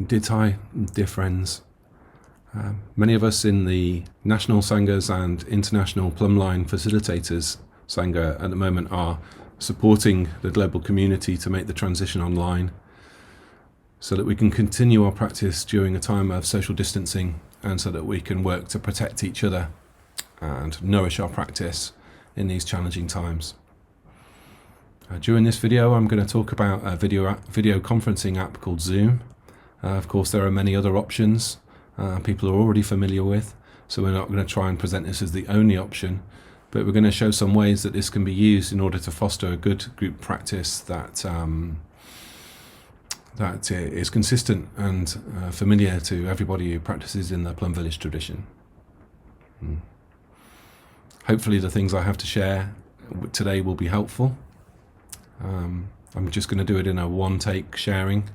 Ditai, dear friends. Many of us in the national Sanghas and international Plumline facilitators Sangha at the moment are supporting the global community to make the transition online so that we can continue our practice during a time of social distancing and so that we can work to protect each other and nourish our practice in these challenging times. During this video I'm going to talk about a video conferencing app called Zoom. Of course there are many other options people are already familiar with, so we're not going to try and present this as the only option, but we're going to show some ways that this can be used in order to foster a good group practice that is consistent and familiar to everybody who practices in the Plum Village tradition. Hopefully the things I have to share today will be helpful. I'm just going to do it in a one-take sharing,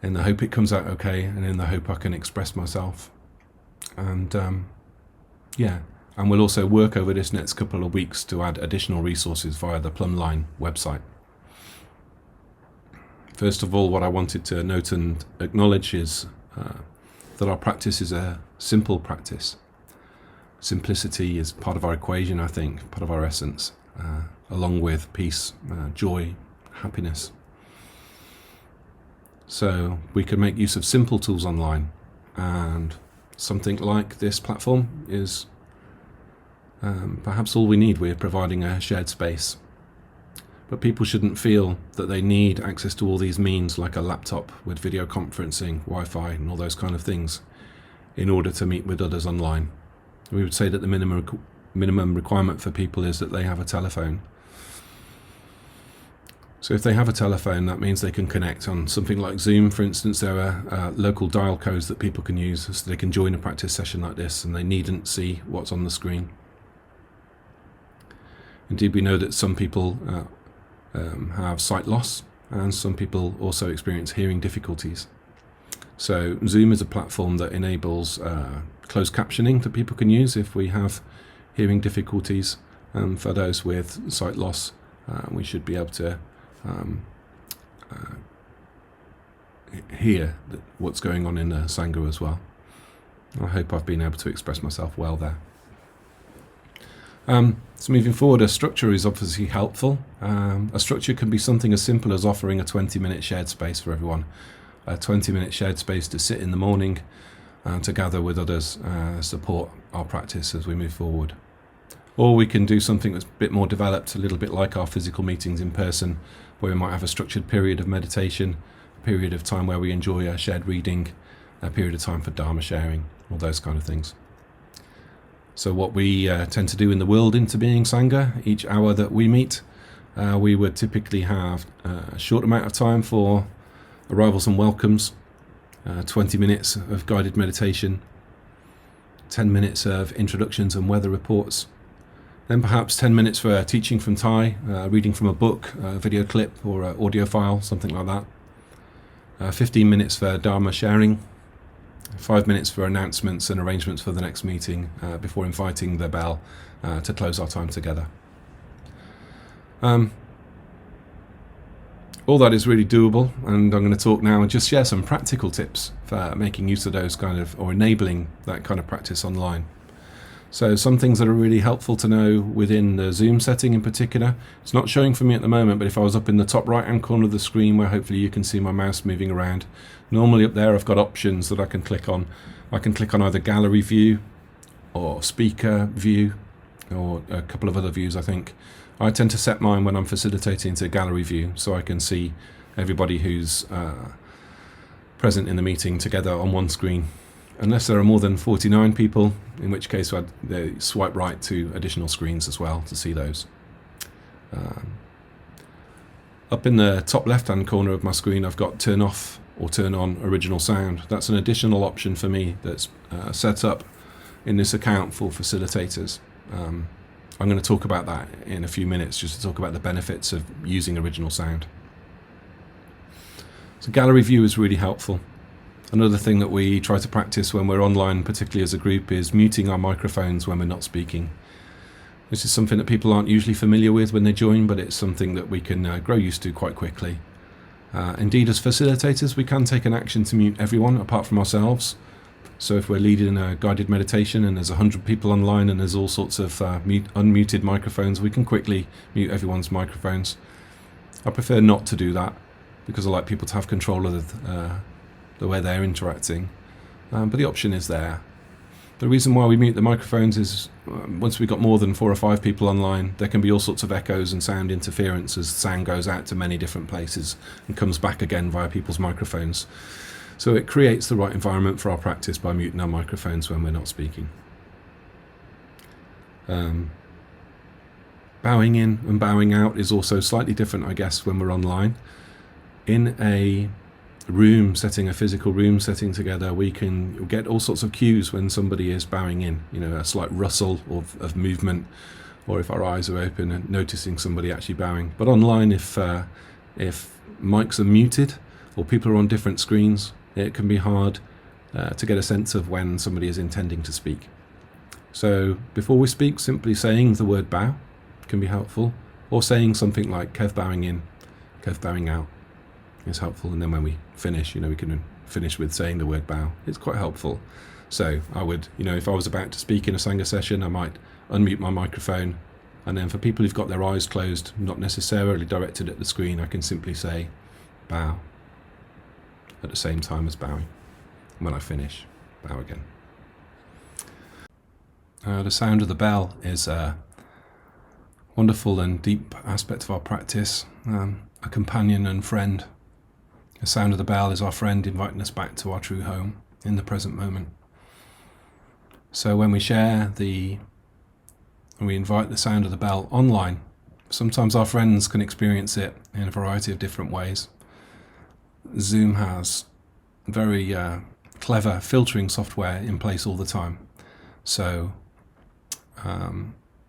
in the hope it comes out okay, and in the hope I can express myself. And and we'll also work over this next couple of weeks to add additional resources via the Plumline website. First of all, what I wanted to note and acknowledge is that our practice is a simple practice. Simplicity is part of our equation, I think, part of our essence, along with peace, joy, happiness. So we can make use of simple tools online, and something like this platform is perhaps all we need. We're providing a shared space. But people shouldn't feel that they need access to all these means like a laptop with video conferencing, Wi-Fi and all those kind of things in order to meet with others online. We would say that the minimum requirement for people is that they have a telephone. So if they have a telephone, that means they can connect on something like Zoom. For instance, there are local dial codes that people can use so they can join a practice session like this and they needn't see what's on the screen. Indeed, we know that some people have sight loss, and some people also experience hearing difficulties. So Zoom is a platform that enables closed captioning that people can use if we have hearing difficulties. For those with sight loss, we should be able to hear what's going on in the Sangha as well. I hope I've been able to express myself well there. So moving forward, a structure is obviously helpful. A structure can be something as simple as offering a 20-minute shared space for everyone. A 20-minute shared space to sit in the morning and to gather with others, support our practice as we move forward. Or we can do something that's a bit more developed, a little bit like our physical meetings in person, where we might have a structured period of meditation, a period of time where we enjoy a shared reading, a period of time for Dharma sharing, all those kind of things. So what we tend to do in the World Interbeing Sangha, each hour that we meet, we would typically have a short amount of time for arrivals and welcomes, 20 minutes of guided meditation, 10 minutes of introductions and weather reports, then perhaps 10 minutes for teaching from Thai, reading from a book, a video clip or an audio file, something like that. 15 minutes for Dharma sharing, 5 minutes for announcements and arrangements for the next meeting before inviting the bell to close our time together. All that is really doable, and I'm going to talk now and just share some practical tips for making use of those or enabling that kind of practice online. So some things that are really helpful to know within the Zoom setting in particular. It's not showing for me at the moment, but if I was up in the top right hand corner of the screen where hopefully you can see my mouse moving around, normally up there I've got options that I can click on. I can click on either gallery view or speaker view or a couple of other views I think. I tend to set mine when I'm facilitating to gallery view so I can see everybody who's present in the meeting together on one screen. Unless there are more than 49 people, in which case they swipe right to additional screens as well to see those. Up in the top left-hand corner of my screen, I've got turn off or turn on original sound. That's an additional option for me that's set up in this account for facilitators. I'm going to talk about that in a few minutes, just to talk about the benefits of using original sound. So gallery view is really helpful. Another thing that we try to practice when we're online, particularly as a group, is muting our microphones when we're not speaking. This is something that people aren't usually familiar with when they join, but it's something that we can grow used to quite quickly. Indeed, as facilitators, we can take an action to mute everyone apart from ourselves. So if we're leading a guided meditation and there's 100 people online and there's all sorts of unmuted microphones, we can quickly mute everyone's microphones. I prefer not to do that because I like people to have control of the way they're interacting. But the option is there. The reason why we mute the microphones is once we've got more than 4 or 5 people online, there can be all sorts of echoes and sound interference as sound goes out to many different places and comes back again via people's microphones. So it creates the right environment for our practice by muting our microphones when we're not speaking. Bowing in and bowing out is also slightly different, I guess, when we're online. In a room setting, a physical room setting together, we can get all sorts of cues when somebody is bowing in, a slight rustle of movement, or if our eyes are open and noticing somebody actually bowing. But online, if mics are muted or people are on different screens, it can be hard to get a sense of when somebody is intending to speak. So before we speak, simply saying the word bow can be helpful, or saying something like Kev bowing in, Kev bowing out is helpful. And then when we finish, we can finish with saying the word bow. It's quite helpful. So I would, if I was about to speak in a Sangha session, I might unmute my microphone, and then for people who've got their eyes closed, not necessarily directed at the screen, I can simply say bow at the same time as bowing. And when I finish, bow again. The sound of the bell is a wonderful and deep aspect of our practice, a companion and friend. The sound of the bell is our friend inviting us back to our true home in the present moment. So when we we invite the sound of the bell online, sometimes our friends can experience it in a variety of different ways. Zoom has very clever filtering software in place all the time. So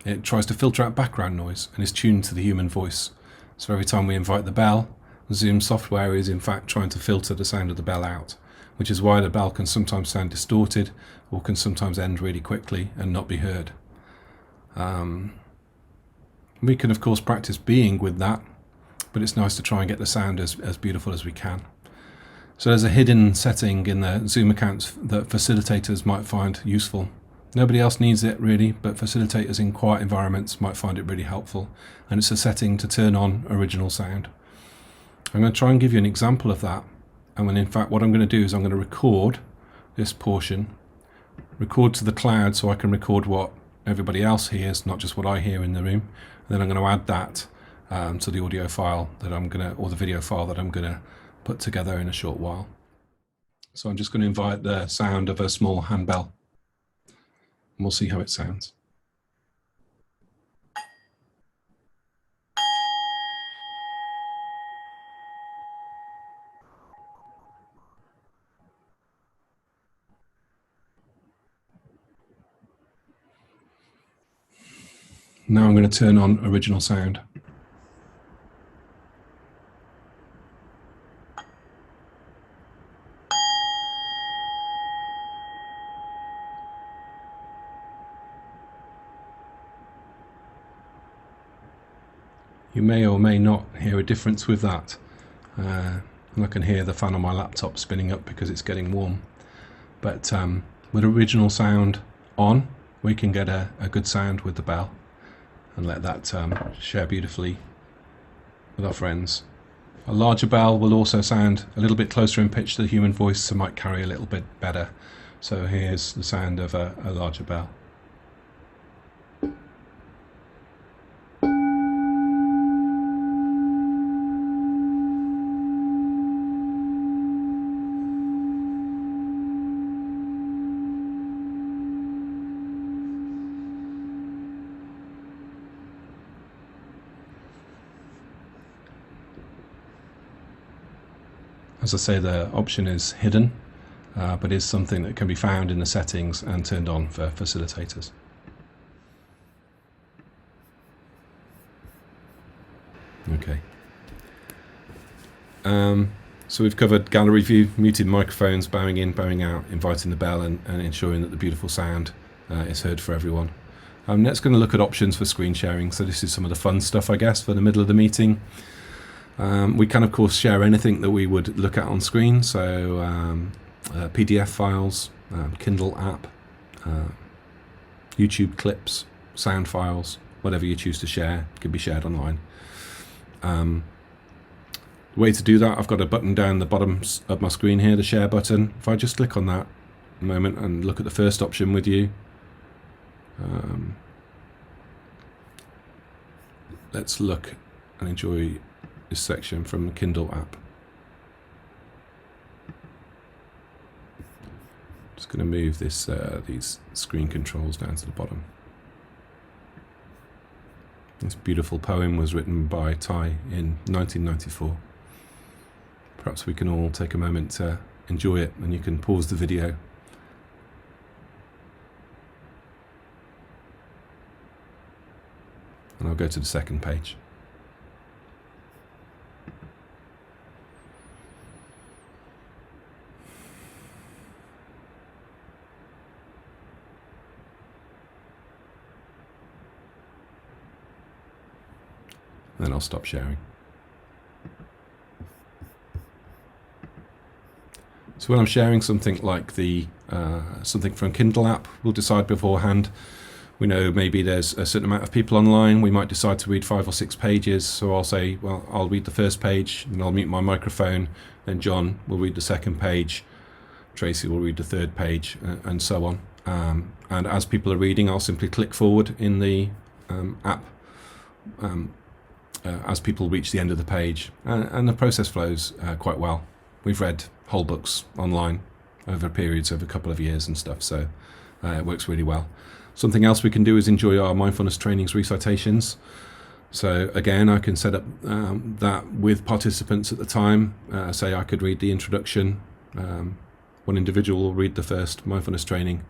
it tries to filter out background noise and is tuned to the human voice. So every time we invite the bell, Zoom software is in fact trying to filter the sound of the bell out, which is why the bell can sometimes sound distorted or can sometimes end really quickly and not be heard. We can of course practice being with that, but it's nice to try and get the sound as beautiful as we can. So there's a hidden setting in the Zoom accounts that facilitators might find useful. Nobody else needs it really, but facilitators in quiet environments might find it really helpful, and it's a setting to turn on original sound. I'm going to try and give you an example of that, and when in fact what I'm going to do is I'm going to record this portion, record to the cloud so I can record what everybody else hears, not just what I hear in the room, and then I'm going to add that to the audio file or the video file that I'm going to put together in a short while. So I'm just going to invite the sound of a small handbell, and we'll see how it sounds. Now I'm going to turn on original sound. You may or may not hear a difference with that. I can hear the fan on my laptop spinning up because it's getting warm. But with original sound on, we can get a good sound with the bell and let that share beautifully with our friends. A larger bell will also sound a little bit closer in pitch to the human voice, so might carry a little bit better. So here's the sound of a larger bell. As I say, the option is hidden, but is something that can be found in the settings and turned on for facilitators. Okay. So we've covered gallery view, muted microphones, bowing in, bowing out, inviting the bell, and ensuring that the beautiful sound is heard for everyone. Next, going to look at options for screen sharing. So this is some of the fun stuff, I guess, for the middle of the meeting. We can, of course, share anything that we would look at on screen, so PDF files, Kindle app, YouTube clips, sound files, whatever you choose to share can be shared online. The way to do that, I've got a button down the bottom of my screen here, the share button. If I just click on that a moment and look at the first option with you, let's look and enjoy this section from the Kindle app. Just going to move this these screen controls down to the bottom. This beautiful poem was written by Thich in 1994. Perhaps we can all take a moment to enjoy it, and you can pause the video. And I'll go to the second page. Then I'll stop sharing. So when I'm sharing something like something from Kindle app, we'll decide beforehand. We know maybe there's a certain amount of people online. We might decide to read 5 or 6 pages. So I'll say, well, I'll read the first page, and I'll mute my microphone. Then John will read the second page. Tracy will read the third page, and so on. And as people are reading, I'll simply click forward in the app as people reach the end of the page, and the process flows quite well. We've read whole books online over periods of a couple of years and stuff, so it works really well. Something else we can do is enjoy our mindfulness trainings recitations. So again, I can set up that with participants at the time. Say I could read the introduction, one individual will read the first mindfulness training,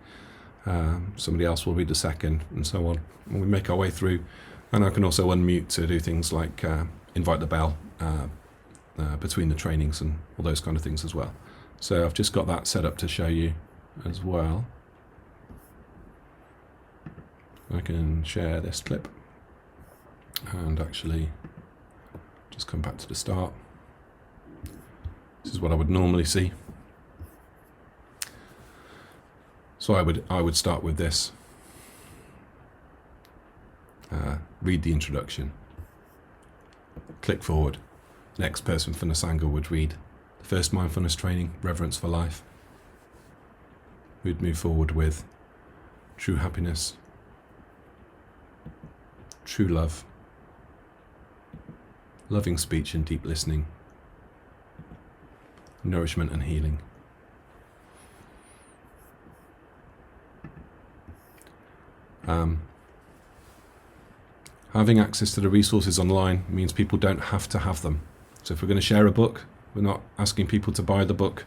somebody else will read the second, and so on. And we make our way through. And I can also unmute to do things like invite the bell between the trainings and all those kind of things as well. So I've just got that set up to show you as well. I can share this clip and actually just come back to the start. This is what I would normally see. So I would start with this. Read the introduction, click forward. Next person from the Sangha would read the first mindfulness training, Reverence for Life. We'd move forward with true happiness, true love, loving speech and deep listening, nourishment and healing. Having access to the resources online means people don't have to have them. So if we're going to share a book, we're not asking people to buy the book.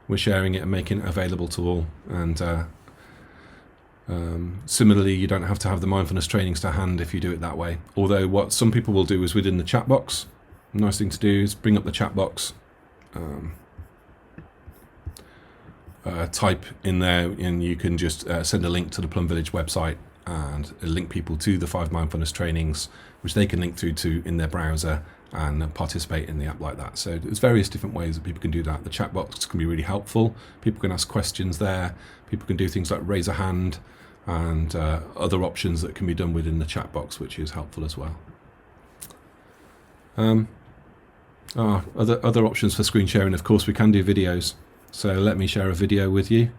We're sharing it and making it available to all. And similarly, you don't have to have the mindfulness trainings to hand if you do it that way. Although what some people will do is within the chat box. A nice thing to do is bring up the chat box, type in there, and you can just send a link to the Plum Village website and link people to the 5 mindfulness trainings, which they can link through to in their browser and participate in the app like that. So there's various different ways that people can do that. The chat box can be really helpful. People can ask questions there. People can do things like raise a hand and other options that can be done within the chat box, which is helpful as well. Other options for screen sharing, of course, we can do videos. So let me share a video with you.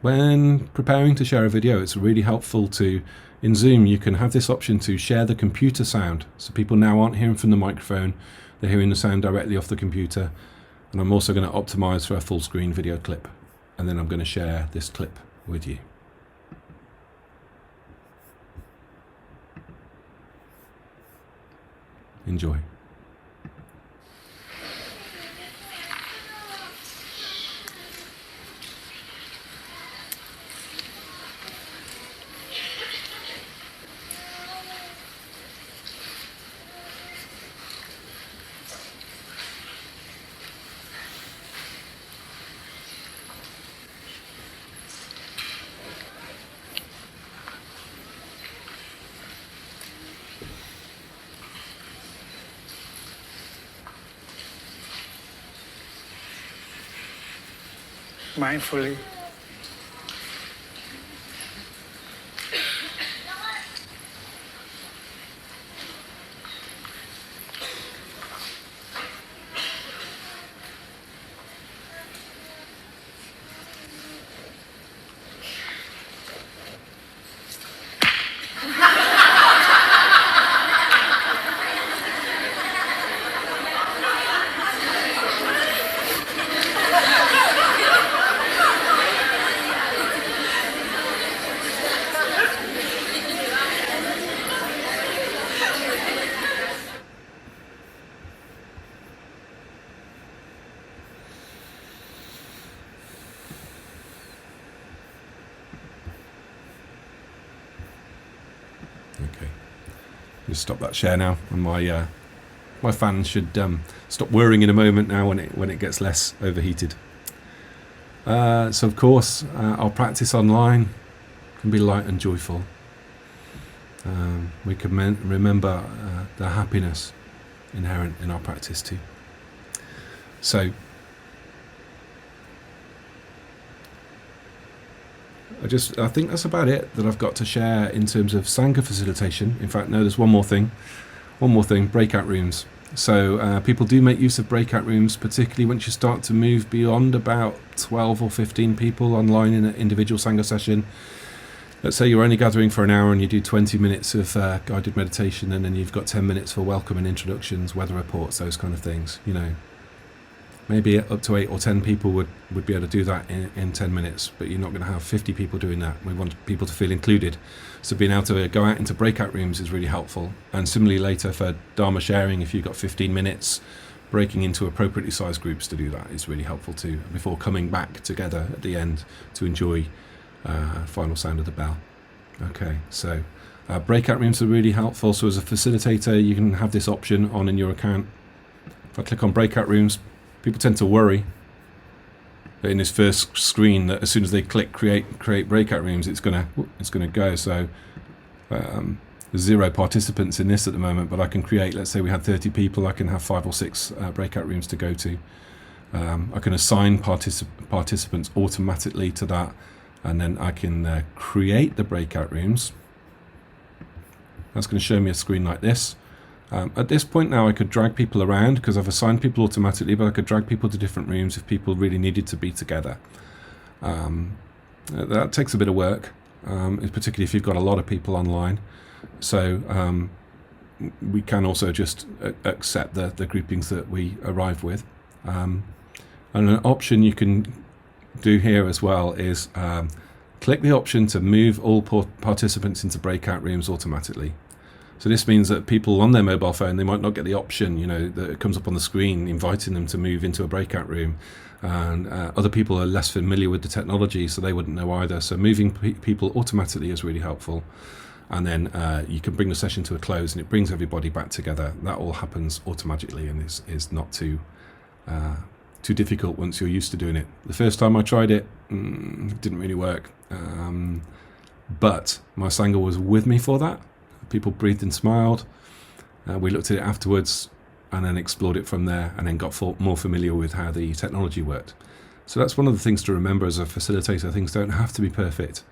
When preparing to share a video, it's really helpful to, in Zoom, you can have this option to share the computer sound. So people now aren't hearing from the microphone, they're hearing the sound directly off the computer. And I'm also going to optimize for a full screen video clip. And then I'm going to share this clip with you. Enjoy. mindfully. Okay, just stop that share now, and my fan should stop whirring in a moment now when it gets less overheated. So of course, our practice online can be light and joyful. We can remember the happiness inherent in our practice too. So I think that's about it that I've got to share in terms of Sangha facilitation. In fact, no, there's one more thing, breakout rooms. So people do make use of breakout rooms, particularly once you start to move beyond about 12 or 15 people online in an individual Sangha session. Let's say you're only gathering for an hour and you do 20 minutes of guided meditation, and then you've got 10 minutes for welcome and introductions, weather reports, those kind of things, Maybe up to 8 or 10 people would be able to do that in 10 minutes, but you're not going to have 50 people doing that. We want people to feel included. So being able to go out into breakout rooms is really helpful. And similarly later for Dharma sharing, if you've got 15 minutes, breaking into appropriately sized groups to do that is really helpful too, before coming back together at the end to enjoy final sound of the bell. Okay, so breakout rooms are really helpful. So as a facilitator, you can have this option on in your account. If I click on breakout rooms, people tend to worry that in this first screen that as soon as they click create breakout rooms, it's gonna go. So there's 0 participants in this at the moment, but I can create, let's say we had 30 people, I can have 5 or 6 breakout rooms to go to. I can assign participants automatically to that, and then I can create the breakout rooms. That's going to show me a screen like this. At this point now I could drag people around because I've assigned people automatically, but I could drag people to different rooms if people really needed to be together. That takes a bit of work, particularly if you've got a lot of people online. So we can also just accept the groupings that we arrive with. And an option you can do here as well is click the option to move all participants into breakout rooms automatically. So this means that people on their mobile phone, they might not get the option, that comes up on the screen inviting them to move into a breakout room. And other people are less familiar with the technology, so they wouldn't know either. So moving people automatically is really helpful. And then you can bring the session to a close and it brings everybody back together. That all happens automatically and is not too difficult once you're used to doing it. The first time I tried it, it didn't really work. But my Sangha was with me for that. People breathed and smiled. We looked at it afterwards and then explored it from there, and then got more familiar with how the technology worked. So that's one of the things to remember as a facilitator. Things don't have to be perfect.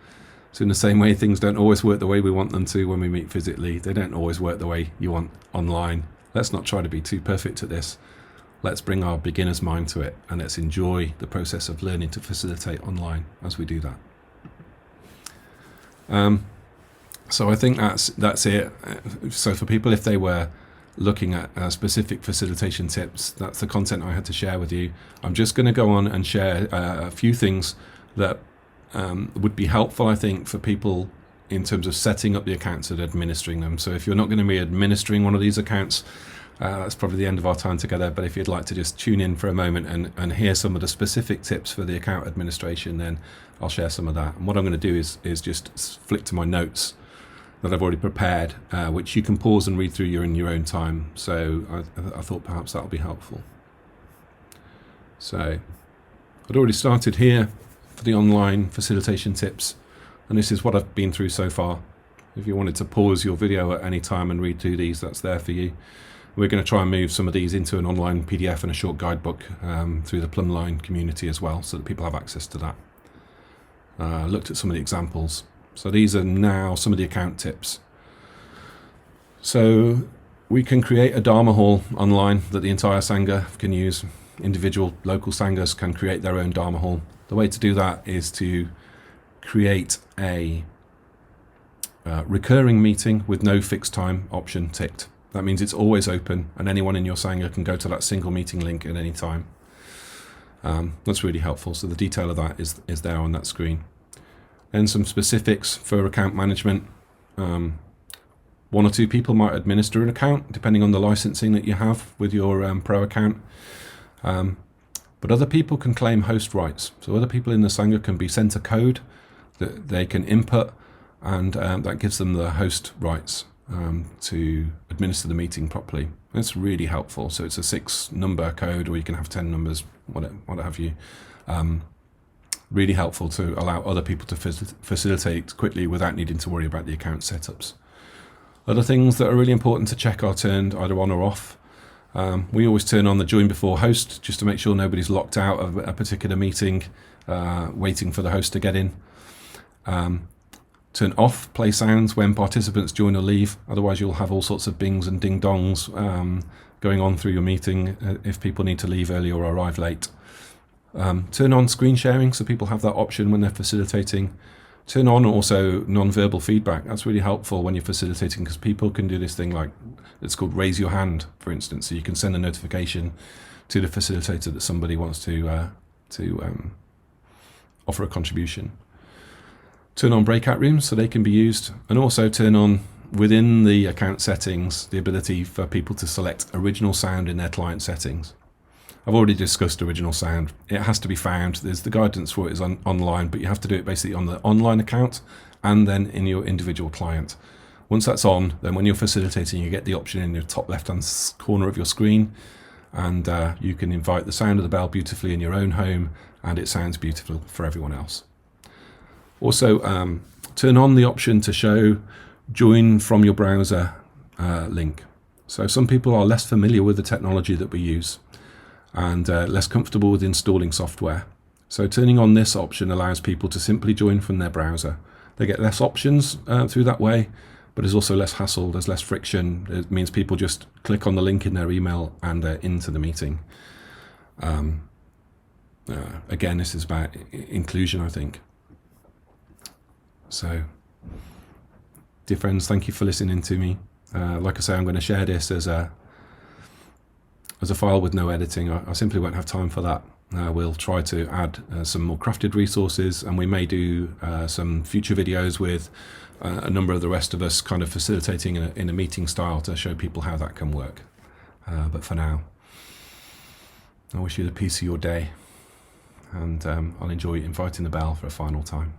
So in the same way, things don't always work the way we want them to when we meet physically. They don't always work the way you want online. Let's not try to be too perfect at this. Let's bring our beginner's mind to it, and let's enjoy the process of learning to facilitate online as we do that. So I think that's it. So for people, if they were looking at specific facilitation tips, that's the content I had to share with you. I'm just going to go on and share a few things that would be helpful, I think, for people in terms of setting up the accounts and administering them. So if you're not going to be administering one of these accounts, that's probably the end of our time together. But if you'd like to just tune in for a moment and hear some of the specific tips for the account administration, then I'll share some of that. And what I'm going to do is just flick to my notes that I've already prepared, which you can pause and read through in your own time. So I thought perhaps that'll be helpful. So I'd already started here for the online facilitation tips, and this is what I've been through so far. If you wanted to pause your video at any time and read through these, that's there for you. We're going to try and move some of these into an online PDF and a short guidebook through the Plumline community as well, so that people have access to that. Looked at some of the examples. So these are now some of the account tips. So we can create a Dharma hall online that the entire Sangha can use. Individual local Sanghas can create their own Dharma hall. The way to do that is to create a recurring meeting with no fixed time option ticked. That means it's always open and anyone in your Sangha can go to that single meeting link at any time. That's really helpful. So the detail of that is there on that screen. Then some specifics for account management. 1 or 2 people might administer an account depending on the licensing that you have with your pro account. But other people can claim host rights. So other people in the Sangha can be sent a code that they can input, and that gives them the host rights to administer the meeting properly. It's really helpful. So it's a 6-number code, or you can have 10 numbers, what have you. Really helpful to allow other people to facilitate quickly without needing to worry about the account setups. Other things that are really important to check are turned either on or off. We always turn on the join before host just to make sure nobody's locked out of a particular meeting waiting for the host to get in. Turn off play sounds when participants join or leave, otherwise you'll have all sorts of bings and ding dongs going on through your meeting if people need to leave early or arrive late. Turn on screen sharing so people have that option when they're facilitating. Turn on also non-verbal feedback. That's really helpful when you're facilitating, because people can do this thing like, it's called raise your hand, for instance. So you can send a notification to the facilitator that somebody wants to offer a contribution. Turn on breakout rooms so they can be used, and also turn on within the account settings the ability for people to select original sound in their client settings. I've already discussed original sound. It has to be found. There's the guidance for it is online, but you have to do it basically on the online account and then in your individual client. Once that's on, then when you're facilitating, you get the option in your top left-hand corner of your screen, and you can invite the sound of the bell beautifully in your own home, and it sounds beautiful for everyone else. Also, turn on the option to show join from your browser link. So some people are less familiar with the technology that we use and less comfortable with installing software. So turning on this option allows people to simply join from their browser. They get less options through that way, but there's also less hassle, there's less friction. It means people just click on the link in their email and they're into the meeting. Again, this is about inclusion, I think. So, dear friends, thank you for listening to me. Like I say, I'm going to share this as a file with no editing. I simply won't have time for that. We'll try to add some more crafted resources, and we may do some future videos with a number of the rest of us kind of facilitating in a meeting style to show people how that can work. But for now, I wish you the peace of your day, and I'll enjoy inviting the bell for a final time.